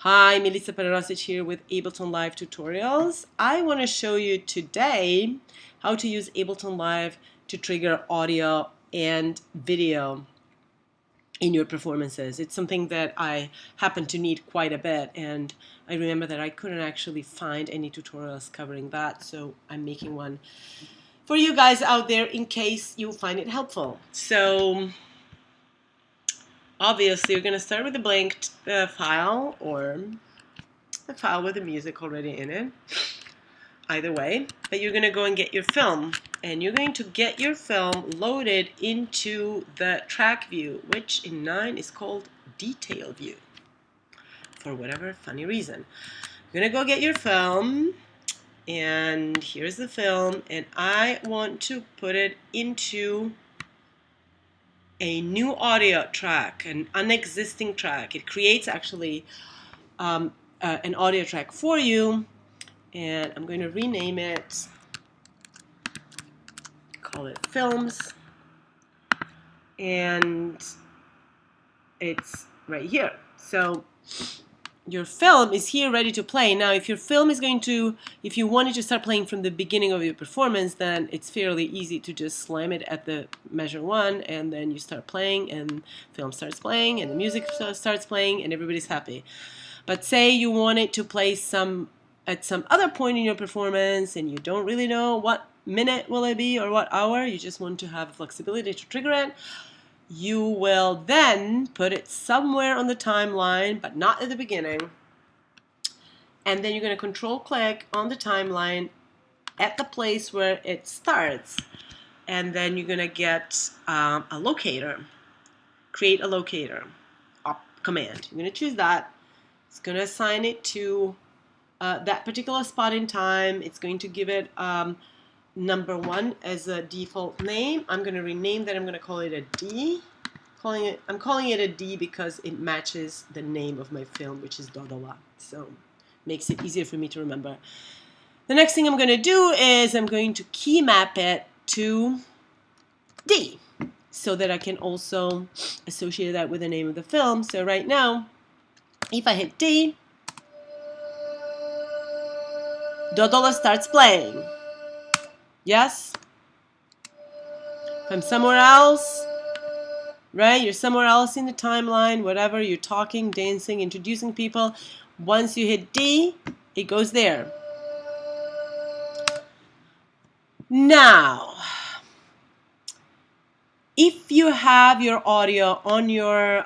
Hi, Milica Paranosic here with Ableton Live Tutorials. I want to show you today how to use Ableton Live to trigger audio and video in your performances. It's something that I happen to need quite a bit, and I remember that I couldn't actually find any tutorials covering that, so I'm making one for you guys out there in case you find it helpful. So obviously, we're going to start with a blank file or a file with the music already in it. Either way, but you're going to go and get your film, and you're going to get your film loaded into the track view, which in 9 is called detail view for whatever funny reason. You're going to go get your film, and here's the film, and I want to put it into a new audio track, an unexisting track. It creates actually an audio track for you, and I'm going to rename it, call it films, and it's right here. So your film is here ready to play. Now if your film is going to, if you wanted to start playing from the beginning of your performance, then it's fairly easy to just slam it at the measure 1, and then you start playing, and film starts playing, and the music starts playing, and everybody's happy. But say you wanted to play at some other point in your performance, and you don't really know what minute will it be or what hour, you just want to have flexibility to trigger it, you will then put it somewhere on the timeline, but not at the beginning, and then you're going to control click on the timeline at the place where it starts, and then you're going to get a locator, create a locator command. You're going to choose that. It's going to assign it to that particular spot in time. It's going to give it number 1 as a default name. I'm going to rename that. I'm going to call it a D. I'm calling it a D because it matches the name of my film, which is Dodola. So makes it easier for me to remember. The next thing I'm going to do is I'm going to key map it to D so that I can also associate that with the name of the film. So right now, if I hit D, Dodola starts playing. Yes? If I'm somewhere else, right? You're somewhere else in the timeline, whatever, you're talking, dancing, introducing people. Once you hit D, it goes there. Now, if you have your audio on your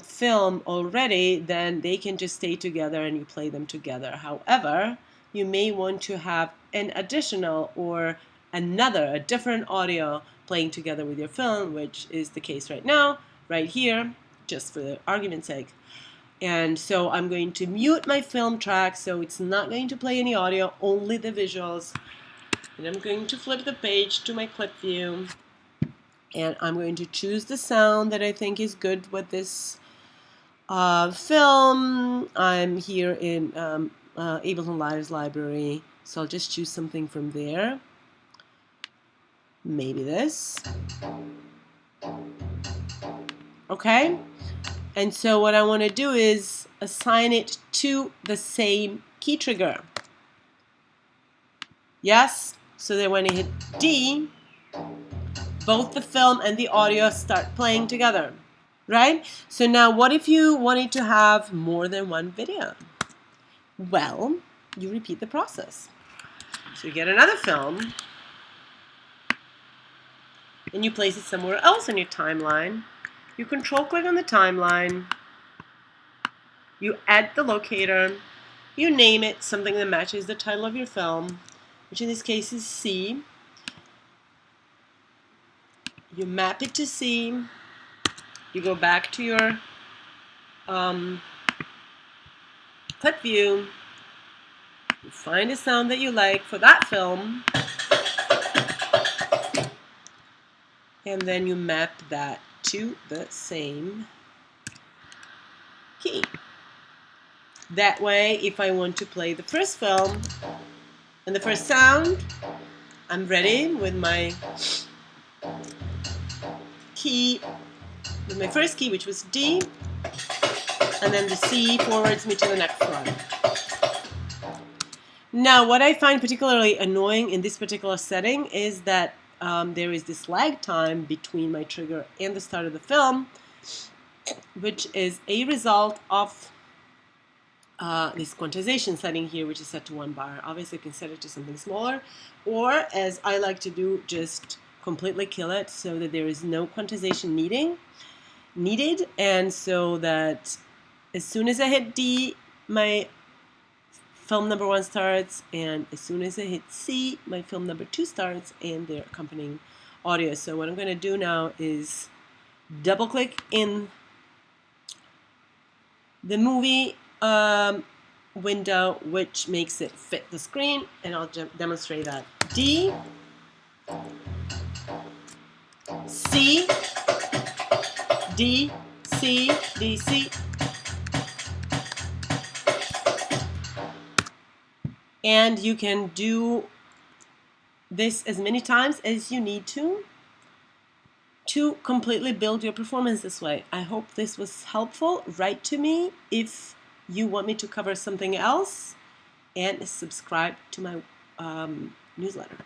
film already, then they can just stay together and you play them together. However, you may want to have an additional or a different audio playing together with your film, which is the case right now, right here, just for the argument's sake. And so I'm going to mute my film track, so it's not going to play any audio, only the visuals. And I'm going to flip the page to my clip view, and I'm going to choose the sound that I think is good with this film. I'm here in Ableton Live's library, so I'll just choose something from there. Maybe this. Okay? And so what I want to do is assign it to the same key trigger. Yes? So that when I hit D, both the film and the audio start playing together. Right? So now what if you wanted to have more than one video? Well, you repeat the process. So you get another film, and you place it somewhere else on your timeline. You control click on the timeline, you add the locator, you name it something that matches the title of your film, which in this case is C. You map it to C, you go back to your clip view, you find a sound that you like for that film, and then you map that to the same key. That way, if I want to play the first film and the first sound, I'm ready with my key, with my first key, which was D, and then the C forwards me to the next one. Now, what I find particularly annoying in this particular setting is that there is this lag time between my trigger and the start of the film, which is a result of this quantization setting here, which is set to 1 bar. Obviously, you can set it to something smaller, or as I like to do, just completely kill it so that there is no quantization needed, and so that as soon as I hit D, my film number 1 starts, and as soon as I hit C, my film number 2 starts, and their accompanying audio. So what I'm going to do now is double click in the movie window, which makes it fit the screen, and I'll demonstrate that. D, C, D, C, D, C. And you can do this as many times as you need to completely build your performance this way. I hope this was helpful. Write to me if you want me to cover something else, and subscribe to my newsletter.